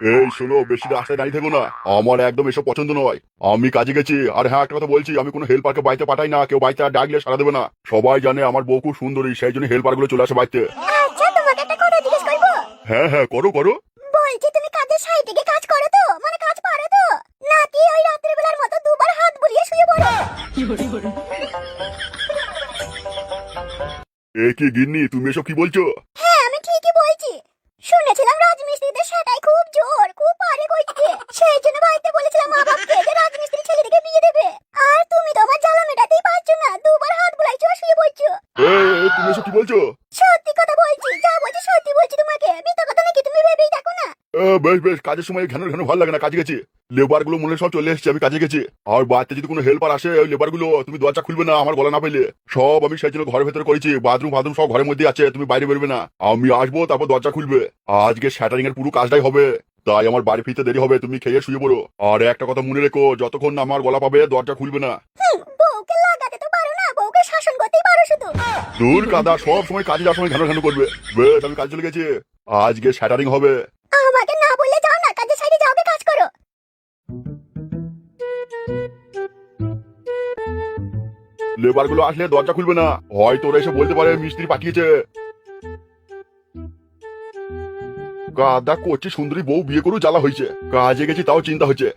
এই শোনো, বেশি রাস্তায় দাঁড়িয়ে থেকো না, আমার একদম এসব পছন্দ নয়। আমি কাজে গেছি। আর হ্যাঁ, একটা কথা বলছি, আমি কোনো হেল্পারকে বাড়িতে পাঠাই না। কেউ বাড়িতে আর ডাকলে সারা দেবে না। সবাই জানে আমার বউ খুব সুন্দরী, সেই জন্য হেল্পার গুলো চলে আসে বাড়িতে। আচ্ছা, তোমাকে একটা কথা জিজ্ঞেস করবো? হ্যাঁ হ্যাঁ, করো করো। বলছি, তুমি কাজের সাইডে গিয়ে কাজ করো তো? মানে কাজ পারো তো? নাকি ওই রাত্রির বেলার মতো দুবার হাত বুলিয়ে শুয়ে পড়ো? এ কি গিন্নি, তুমি এসব কি বলছো? হ্যাঁ, আমি ঠিকই বলছি। শুনেছিলাম রাজমিস্ত্রিদের সেটাই খুব জোর, খুব পারে কইতে। সেই জন্য বাড়িতে বলেছিলাম মা বাবাকে যে রাজমিস্ত্রি ছেলেটিকে বিয়ে দেবে। আর তুমি তো আমার জ্বালা মেটাতেই পারছো না, দুবার হাত বুলাইছো আর শুয়ে পড়ছো। তুমি এসব কি বলছো? সত্যি কথা বলছি, যা বলছি সত্যি বলছি তোমাকে। মিথ্যা কথা নাকি তুমি ভেবেই দেখো না। বেশ বেশ, কাজের সময় ঘন ঘন ভালো লাগে না, কাজে গেছি। লেবার গুলো মনে হয় সব চলে এসেছে, আমি কাজে গেছি। আর বাড়িতে যদি কোনো হেল্পার আসে, ওই লেবার গুলো তুমি দরজা খুলবে না আমার গলা না পেলে। সব আমি সেই জন্য ঘরের ভেতরে করেছি। বাথরুম সব ঘরের মধ্যে আছে, তুমি বাইরে বেরোবে না। আমি আসবো, তারপর দরজা খুলবে। আজকে শ্যাটারিং এর পুরো কাজটাই হবে। তাই আমার বাড়ি ফিরতে দেরি হবে, তুমি খেয়ে শুয়ে পড়ো। আর একটা কথা মনে রেখো, যতক্ষণ না আমার গলা পাবে দরজা খুলবে না। বউকে লাগাতে তো পারো না, বউকে শাসন করতেই পারো শুধু। দূর কাদা, সব সময় কাজে যাওয়ার সময় ঘন ঘন করবে। বেশ, আমি কাজ চলে গেছি। আজকে শ্যাটারিং হবে। আমাকে না বললে যাও না, কাজের সাইডে যাও, কাজ করো। লেবার গুলো আসলে দরজা খুলবে না, হয়তো ওরা এসে বলতে পারে মিস্ত্রি পাঠিয়েছে। গাদা করছে, সুন্দরী বউ বিয়ে করেও জ্বালা হয়েছে। কাজে গেছি তাও চিন্তা হচ্ছে।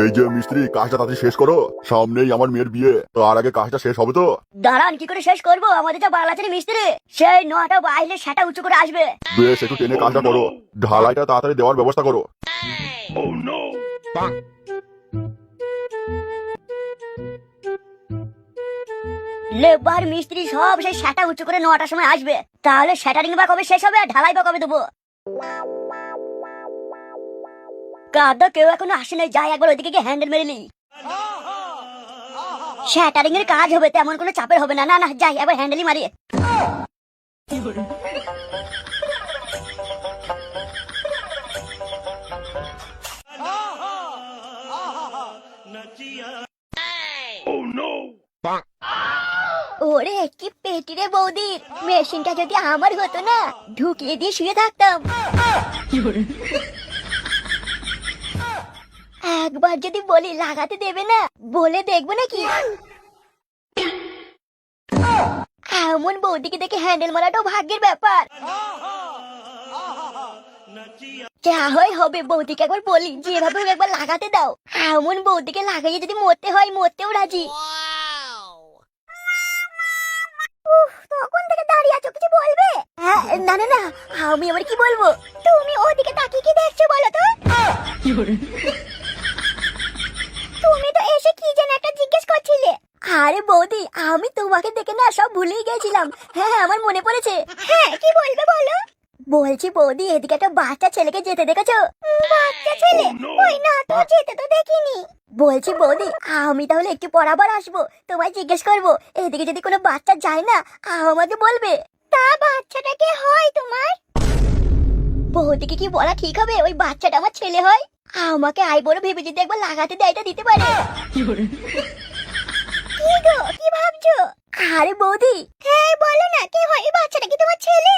এই যে মিস্ত্রি, কাজটা তাড়াতাড়ি শেষ করো। সামনেই আমার মেয়ের বিয়ে, তার আগে কাজটা শেষ হবে তো? দাঁড়ান, কি করে শেষ করবো? আমাদের যা বাল আছে মিস্ত্রি, সেই 9টা বাইলে সেটা উঁচু করে আসবে। বেশ, একটু টেনে কাজটা করো। ঢালাইটা তাড়াতাড়ি দেওয়ার ব্যবস্থা করো। লেবার মিস্ত্রি সব সেই সেটা উঁচু করে 9টার সময় আসবে। তাহলে সেটারিং বা কবে শেষ হবে আর ঢালাই বা কবে দেবো? কাদা কেউ এখনো আসে নাই, যাই একবার ওইদিকে গিয়ে হ্যান্ডেল মেরে নি। সেটারিং এর কাজ হবে, তেমন কোনো চাপের হবে না। না না, যাই একবার হ্যান্ডেলই মারি। ওরে কি পেটি রে বৌদির! মেশিনটা যদি আমার হতো না, ঢুকিয়ে দিয়ে শুয়ে থাকতাম। একবার যদি বলি লাগাতে দেবে না, বলে দেখবো নাকি? এমন বৌদিকে দেখে হ্যান্ডেল মারাটাও ভাগ্যের ব্যাপার। যা হয় হবে, বৌদিকে একবার বলি যেভাবে হোক একবার লাগাতে দাও। এমন বৌদিকে লাগাইয়ে যদি মরতে হয়, মরতেও রাজি। তখন থেকে দাঁড়িয়ে আছো, কিছু বলবে? না না না, আমি আবার কি বলবো? তুমি ওদিকে তাকিয়ে কি দেখছো বলো তো? তুমি তো এসে কি যেন একটা জিজ্ঞেস করছিলে। আরে বৌদি, আমি তোমাকে দেখে না সব ভুলেই গেছিলাম। হ্যাঁ হ্যাঁ, আমার মনে পড়েছে। হ্যাঁ, কি বলবে বলো? বলছি বৌদি, এদিকে একটা বাচ্চা ছেলেকে যেতে দেখেছো? বাচ্চা ছেলে? ওই না তো, যেতে তো দেখিনি। বলছি বৌদি, আমি তাহলে একটু পর আবার আসবো, তোমায় জিজ্ঞেস করবো। এদিকে যদি কোনো বাচ্চা যায় না, আমাকে বলবে। তা বাচ্চাটা কে হয় তোমার? বৌদিকে কি বলা ঠিক হবে ওই বাচ্চাটা আমার ছেলে হয়? আমাকে আই বড় ভেবে যদি একবার লাগাতে দেয়, এটা দিতে পারে। কি গো, কি ভাবছো? আরে বৌদি, হ্যাঁ বলো না, কে হয়? এই বাচ্চাটা কি তোমার ছেলে?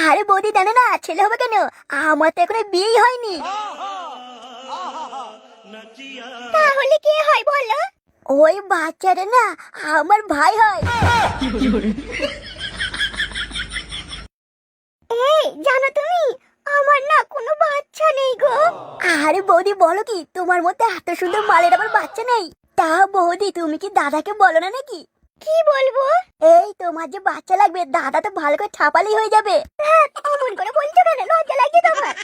আরে বৌদি, জানো না ছেলে হবে কেন? আমার তো এখনো বিয়েই হয়নি। তাহলে কে হয় বলো? ওই বাচ্চাটা না আমার ভাই হয়। এই জানো তুমি, আমার না কোনো বাচ্চা নেই গো। আরে বৌদি, বলো কি? তোমার মধ্যে এত সুন্দর মালের আবার বাচ্চা নেই? তা বৌদি, তুমি কি দাদাকে বলো না নাকি? কি বলবো? এই তোমার যে বাচ্চা লাগবে, দাদা তো ভালো করে ছাপালেই হয়ে যাবে। হ্যাঁ, অমন করে বলছো কেন? লজ্জা লাগছে তোমার?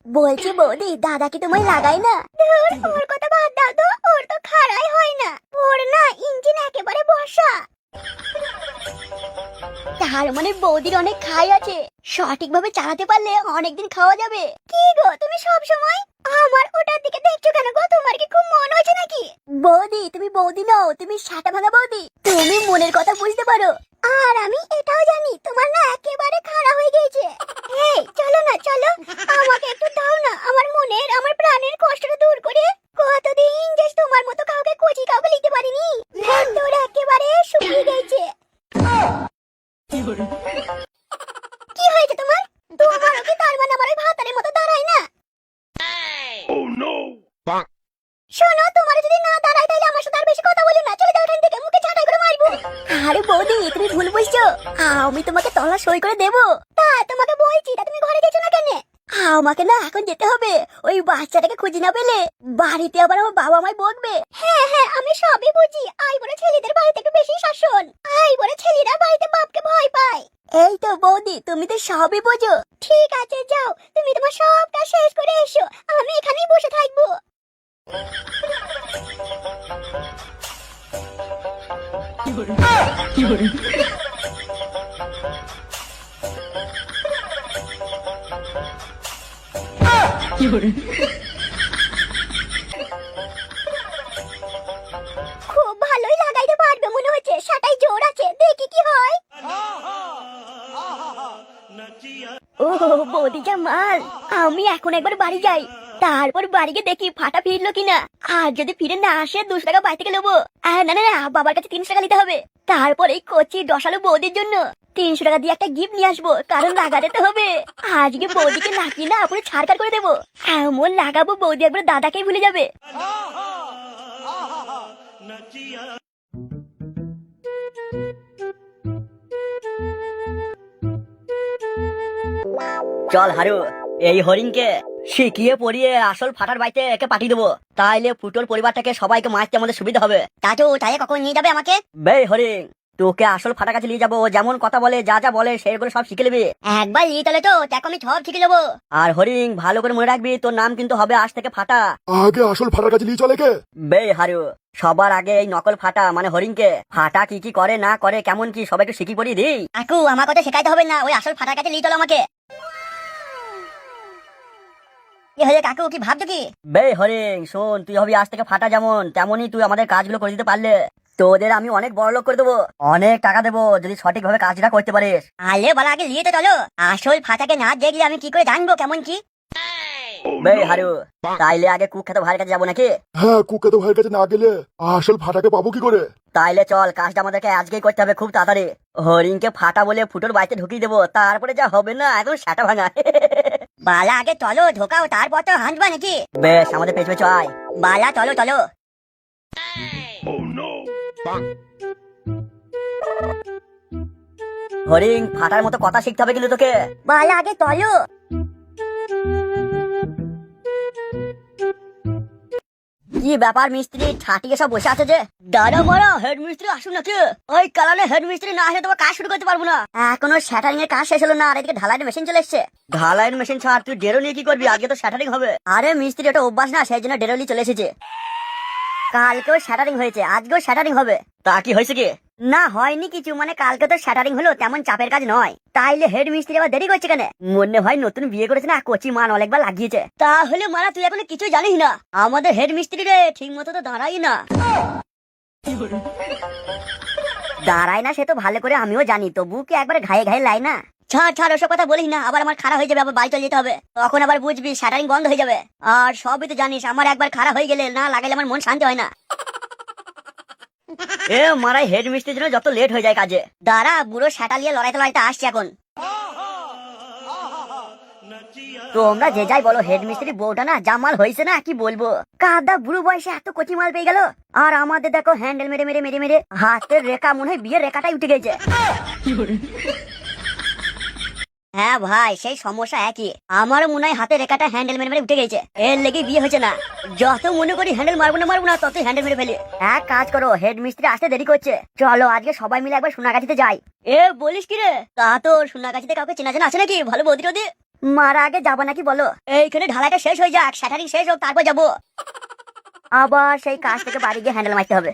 বলছি বৌদি, দাদা কি তোমায় লাগাই না? ধুর, ওর কথা বাদ দাও তো, ওর তো খাড়াই হয় না। ওর না ইঞ্জিন একেবারে বসা। তার মানে বৌদির অনেক খাই আছে, সঠিকভাবে চালাতে পারলে অনেকদিন খাওয়া যাবে। কি গো, তুমি সব সময় আমার ওটার দিকে দেখছো কেন গো? তোমার কি খুব মন হয়েছে নাকি? বৌদি, তুমি বৌদি নও, তুমি সাটা ভাঙা বৌদি। তুমি মনের কথা বুঝতে পারো। আর আমি এটাও জানি তোমার না একেবারে খাড়া হয়ে গেছে। এই চলো না, চলো, আমাকে একটু দাও না, আমার মনের, আমার প্রাণের কষ্টটা দূর করে। কতদিন যে তোমার মতো কাউকে কচি কাউকে লিখতে পারিনি। আরে বৌদি তুমি ভুল বুঝছো, আমি তোমাকে তলা সই করে দেবো। তা তোমাকে বলছি, তা তুমি ঘরে গেছো না কেন? আমাকে না এখন যেতে হবে, ওই বাচ্চাটাকে খুঁজে না পেলে বাড়িতে আবার আমার বাবা আমায় বকবে। হ্যাঁ হ্যাঁ আমি সবই বুঝি, আই বলে ছেলেদের বাড়িতে একটু বেশি শাসন, আই বলে ছেলেরা বাড়িতে বাপকে ভয় পায়। এই তো বৌদি তুমি তো সবই বোঝো। ঠিক আছে যাও, তুমি তোমার সব কাজ শেষ করে এসো, আমি এখানেই বসে থাকবো। খুব ভালোই লাগাইতে পারবে মনে হচ্ছে, সেটাই জোর আছে, দেখি কি হয়। ও বৌদি যা মাল, আমি এখন একবার বাড়ি যাই, তারপর বাড়িকে দেখি ফাটা ফিরলো কিনা। আর যদি ফিরে না আসে 200 টাকা বাড়ি থেকে নেবো। না না না, বাবার কাছে 300 টাকা নিতে হবে। তারপর এই কচি ডসালো বৌদির জন্য 300 টাকা দিয়ে একটা গিফট নিয়ে আসবো, কারণ লাগাতে তো হবে। আজকে বৌদিকে লাগিয়ে না পুরো ছাড়কার করে দেবো, এমন লাগাবো বৌদি একবার দাদাকেই ভুলে যাবে। চল হারু, এই হরিণকে শিখিয়ে পড়িয়ে আসল ফাটার বাড়িতে একে পাঠিয়ে দেবো, তাইলে ফুটোর পরিবারটাকে সবাইকে মারতে আমাদের সুবিধা হবে। চাচু তাই কখন নিয়ে যাবে আমাকে? বে হরিণ, তোকে আসল ফাটার কাছে নিয়ে যাবো, যেমন কথা বলে যা যা বলে সেগুলো সব শিখে নেবি। একবার নিয়ে চলে তো, দেখো আমি সব শিখে নেবো। আর হরিণ ভালো করে মনে রাখবি, তোর নাম কিন্তু হবে আজ থেকে ফাটা। আগে আসল ফাটার কাছে নিয়ে চলে কে? বে হারু, সবার আগে এই নকল ফাটা মানে হরিণকে ফাটা কি কি করে না করে কেমন কি সবাইকে শিখি পড়িয়ে দিই। কাকু আমার কথা শেখাইতে হবে না, ওই আসল ফাটার কাছে নিয়ে চলো আমাকে। কি হয়ে কাকু, কি ভাবছো কি? বে হরিণ শোন, তুই হবি আজ থেকে ফাটা, যেমন তেমনই তুই আমাদের কাজগুলো করে দিতে পারলে তোদের আমি অনেক বড় লোক করে দেবো, অনেক টাকা দেবো যদি সঠিকভাবে কাজটা করতে পারিস। আলে বলা আগে নিয়ে তো চলো, আসল ফাটাকে না দেখলে আমি কি করে জানবো কেমন কি? বে হারু, তাইলে আগে কুখ্যাত ভাইয়ের কাছে যাবো নাকি? হ্যাঁ, কুকাতো ভাইয়ের কাছে না গেলে আসল ফাটাকে পাবো কি করে? তাইলে চল, কাজটা আমাদেরকে আজকেই করতে হবে খুব তাড়াতাড়ি। হরিণকে ফাটা বলে ফুটোর বাড়িতে ঢুকিয়ে দেবো, তারপরে যা হবে না এখন সেটা ভাঙা। বালা আগে চলো ঢোকাও, তারপর তো হাঁটবা নাকি? বেশ, আমাদের পেছনে আয়। বালা চলো চলো। হরিণ ফাটার মতো কথা শিখতে হবে কিন্তু তোকে। বালা আগে চলো। কি ব্যাপার মিস্ত্রি, ঠাটিকে সব বসে আছে যে? দাঁড়া মারা, হেড মিস্ত্রি আসুন নাকি? ওই কালানে হেড মিস্ত্রি না আসলে তোমার কাজ শুরু করতে পারবো না। এখনো শ্যাটারিং এর কাজ শেষ হলো না, আর এদিকে ঢালাইয়ের মেশিন চলে এসছে। ঢালাইয়ের মেশিন ছাড়, তুই ডেরো নিয়ে কি করবি? আজকে তো শ্যাটারিং হবে। আরে মিস্ত্রি ওটা অভ্যাস না, সেই জন্য ডেরোলি চলে এসেছে। কালকেও শ্যাটারিং হয়েছে, আজকেও শ্যাটারিং হবে। তা কি হয়েছে কি? না হয়নি কিছু, মানে কালকে তো শ্যাটারিং হলো, তেমন চাপের কাজ নয়। তাইলে হেড মিস্ত্রি আবার দেরি করছে কেন? মনে হয় নতুন বিয়ে করেছে না, কচি মান অনেকবার লাগিয়েছে। তাহলে মারা তুই এখনো কিছু জানিস না, আমাদের হেড মিস্ত্রি রে ঠিক মতো তো দাঁড়াই না। দাঁড়ায় না সে তো ভালো করে আমিও জানি, তবু কি একবারে ঘায়ে ঘায়ে লাই না। ছাড় ছাড়, ওসব কথা বলিস না, আবার আমার খারাপ হয়ে যাবে, আবার বাড়ি চলে যেতে হবে, তখন আবার বুঝবি শ্যাটারিং বন্ধ হয়ে যাবে। আর সবই তো জানিস, আমার একবার খারাপ হয়ে গেলে না লাগাইলে আমার মন শান্তি হয় না। এ মারাই, হেড মিস্ত্রির জন্য যত লেট হয়ে যায় কাজে। দাঁড়া, বুড়ো শ্যাটা নিয়ে লড়াইতে লড়াইতে আসছে এখন। তোমরা যে যাই বলো, হেড মিস্ত্রি বউটা না জামাল হয়েছে না, কি বলবো। কাদা বুড়ো বয়সে এত কচি মাল পেয়ে গেল, আর আমাদের দেখো হ্যান্ডেল মেরে মেরে মেরে মেরে হাতের রেখা মনে হয় বিয়ের রেখাটাই উঠে গেছে। হ্যাঁ ভাই, সেই সমস্যা একই, আমারও মনে হয় হাতের রেখাটা হ্যান্ডেল মেরে মেরে উঠে গেছে, এর লেগে বিয়ে হয়েছে না। যত মনে করি হ্যান্ডেল মারবো না তত হ্যান্ডেল মেরে ফেলি। এক কাজ করো, হেড মিস্ত্রি আসতে দেরি করছে, চলো আজকে সবাই মিলে একবার সোনাগাছিতে যাই। এ বলিস কি রে, তা তোর সোনাগাছিতে কাউকে চেনা জানা আছে নাকি? ভালো বৌদি টদি মারা আগে যাবা নাকি বলো? এইখানে ঢালাইটা শেষ হয়ে যাক, শ্যাটারিং শেষ হোক, তারপর যাবো। আবার সেই কাজ থেকে বাড়ি গিয়ে হ্যান্ডেল মারতে হবে।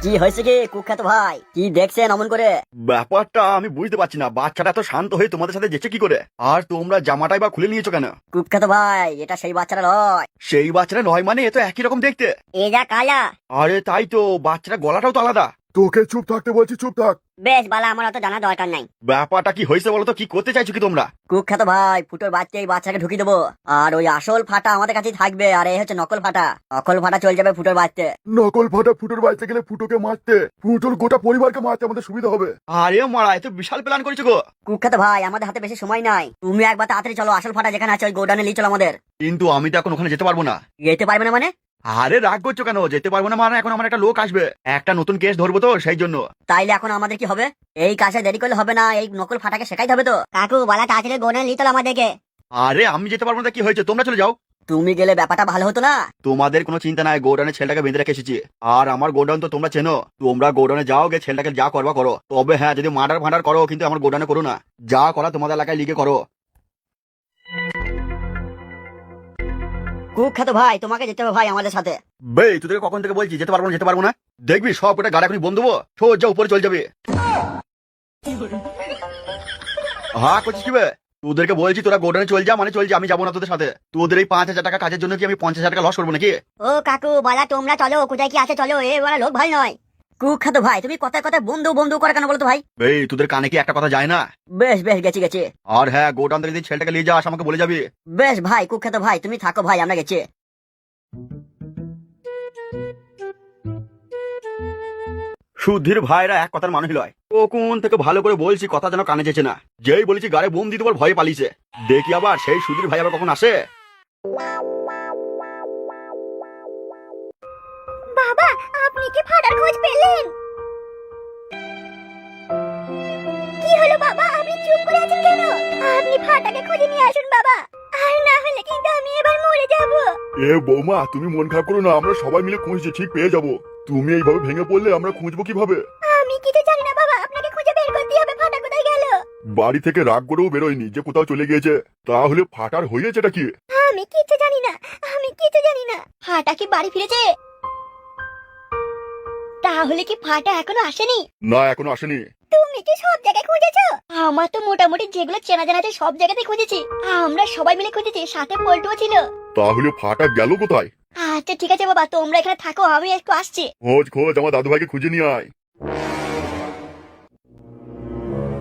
কি হয়েছে কি কুখ্যাত ভাই, কি দেখছেন অমন করে? ব্যাপারটা আমি বুঝতে পারছি না, বাচ্চাটা তো শান্ত হয়ে তোমাদের সাথে যেছে কি করে, আর তোমরা জামাটাই বা খুলে নিয়েছো কেন? কুখ্যাত ভাই, এটা সেই বাচ্চাটা নয়। সেই বাচ্চাটা নয় মানে? এ তো একই রকম দেখতে। এ যা কালা। আরে তাই তো, বাচ্চাটা গলাটাও তো আলাদা। তোকে চুপ থাকতে বলছি, চুপ থাক। বেশ বালা, আমার অত জানা দরকার নাই। ব্যাপারটা কি হয়েছে বলো তো, কি করতে চাইছো কি তোমরা? কুখ্যাত ভাই, ফুটোর বাচ্চা এই বাচ্চাকে ঢুকিয়ে দেবো, আর ওই আসল ফাটা আমাদের কাছেই থাকবে, আর এই হচ্ছে নকল ফাটা। নকল ফাটা চলে যাবে ফুটোর বাচ্চা। নকল ফাটা ফুটোর বাড়িতে গেলে ফুটোকে মারতে, ফুটোর গোটা পরিবারকে মারতে আমাদের সুবিধা হবে। আরে মারা, এত বিশাল প্ল্যান করেছো গো। কুখ্যাত ভাই, আমাদের হাতে বেশি সময় নাই, তুমি একবার তাড়াতাড়ি চলো, আসল ফাটা যেখানে আছে ওই গোডাউনে নিয়ে চলো আমাদের। কিন্তু আমি তো এখন ওখানে যেতে পারবো না। যেতে পারবে না মানে? আরে রাগ করছো কেন? যেতে পারবো না মানে এখন আমার একটা লোক আসবে, একটা নতুন কেস ধরবো তো সেই জন্য। তাইলে এখন আমাদের কি হবে? এই কাজে দেরি করলে হবে না, এই নকল ফাটাকে শেখাইতে হবে তো। কাকু বালা তাড়াতাড়ি গোডাউনে নিয়ে চলো আমাদেরকে। আরে আমি যেতে পারবো না, তা কি হয়েছে? তোমরা চলে যাও। তুমি গেলে ব্যাপারটা ভালো হতো না? তোমাদের কোনো চিন্তা নাই, গোডাউনে ছেলেটাকে বেঁধে রেখে এসেছি, আর আমার গোডাউন তো তোমরা চেনো। তোমরা গোডাউনে যাও, গে ছেলেটাকে যা করবা করো। তবে হ্যাঁ, যদি মার্ডার ফান্ডার করো কিন্তু আমার গোডাউনে করো না। যা করা তোমাদের এলাকায় লিগে করো। কুখ্যাত ভাই, তোমাকে যেতে হবে ভাই আমাদের সাথে। বে তোদেরকে কখন থেকে বলছি যেতে পারবো না, যেতে পারবো না। দেখবি সব কটা গাড়ি এখনই বন্ধ দেবো, সোজা উপরে চলে যাবে। হ্যাঁ করছিস কি বে? তোদেরকে বলছি তোরা গোডাউনে চল যা, মানে চল যা, আমি যাবো না তোদের সাথে। তোদের এই 5,000 টাকা কাজের জন্য কি আমি 50,000 টাকা লস করবো নাকি? ও কাকু বালা, তোমরা চলো, কোথায় কি আছে চলো, এ বালা লোক ভালো নয়। কুখ্যাত ভাই, তুমি কথায় কথায় বন্ধু বন্ধু করে কেন বলো তো ভাই? এই তোদের কানে কি একটা কথা যায় না? বেশ বেশ, গেছি গেছি। আর হ্যাঁ, গোডাউন থেকে যদি ছেলেটাকে নিয়ে যাস আমাকে বলে যাবি। বেশ ভাই, কুখ্যাত ভাই তুমি থাকো ভাই, আমরা গেছি। সুধীর ভাইরা এক কথার মানুষ লয়। কখন থেকে ভালো করে বলছি, কথা যেন কানে যেছে না। যেই বলেছি গাড়ি বোম দিতে বল, ভয়ে পালিয়েছে। দেখি আবার সেই সুধীর ভাই আবার কখন আসে। বাবা, আপনি কি ফাটার খোঁজ পেলেন? কি হলো বাবা, আপনি চুপ করে আছেন কেন? আপনি ফাটাকে খুঁজে নিয়ে আসুন বাবা, আর না হলে কিন্তু আমি এবার মরে যাব। এ বৌমা, তুমি মন খারাপ করো না, আমরা সবাই মিলে খুঁজছি, ঠিক পেয়ে যাবো। তুমি এইভাবে ভেঙে পড়লে আমরা খুঁজবো কিভাবে? আমি কিছু জানি না বাবা, আপনাকে খুঁজে বের করতে হবে। ফাটা কোথায় গেল? বাড়ি থেকে রাগ করেও বেরোয়নি যে কোথাও চলে গিয়েছে। তাহলে ফাটার হয়েছেটা কি? আমি কিছু জানি না, আমি কিছু জানি না। ফাটা কি বাড়ি ফিরেছে? তাহলে কি ফাটা এখনো আসেনি? না, এখনো আসেনি। তুমি কি সব জায়গায় খুঁজেছো? আমার তো মোটামুটি যেগুলো চেনা জানা আছে সব জায়গাতেই খুঁজেছি। আমরা সবাই মিলে খুঁজেছি, সাথে পল্টুও ছিল। তাহলে ফাটা গেল কোথায়? আচ্ছা ঠিক আছে বাবা, তোমরা এখানে থাকো, আমি একটু আসছি। খোঁজ খোঁজ, আমার দাদু ভাইকে খুঁজে নিয়ে আয়।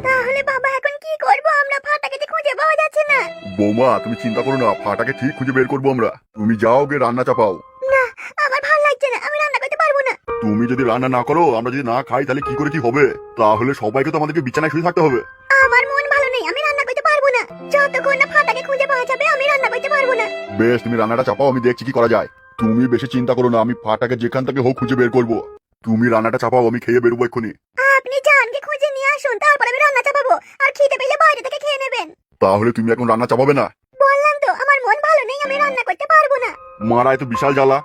তাহলে বাবা এখন কি করব? আমরা ফাটাকে যে খুঁজে পাওয়া যাচ্ছে না। বৌমা, তুমি চিন্তা করো না, ফাটাকে ঠিক খুঁজে বের করবো আমরা। তুমি যাও গে রান্না চাপাও। না, আমার ভালো লাগছে না, আমি রান্না করতে পারবো না। তুমি যদি রান্না না করো, আমরা যদি না খাই, তাহলে কি করে কি হবে? তাহলে সবাইকে তো আমাদেরকে বিছানায় শুয়ে থাকতে হবে। আমার মন ভালো নেই, আমি রান্না করতে পারবো না। যতক্ষণ না ফাটাকে খুঁজে পাওয়া যাবে আমি রান্না করতে পারবো না। বেশ, তুমি রান্নাটা চাপাও, আমি দেখছি কি করা যায়। তুমি বেশি চিন্তা করো না, আমি ফাটাকে যেখান থেকে হোক খুঁজে বের করবো। তুমি রান্নাটা চাপাও, আমি খেয়ে বেরোবো এক্ষুনি। আপনি জানকে খুঁজে নিয়ে আসুন, তারপর আমি রান্না চাপাবো। আর খিদে পেলে বাইরে থেকে খেয়ে নেবেন। তাহলে তুমি এখন রান্না চাপাবে না? বললাম তো আমার মন ভালো নেই, আমি রান্না করতে পারবো না। মারায় তো বিশাল জ্বালা।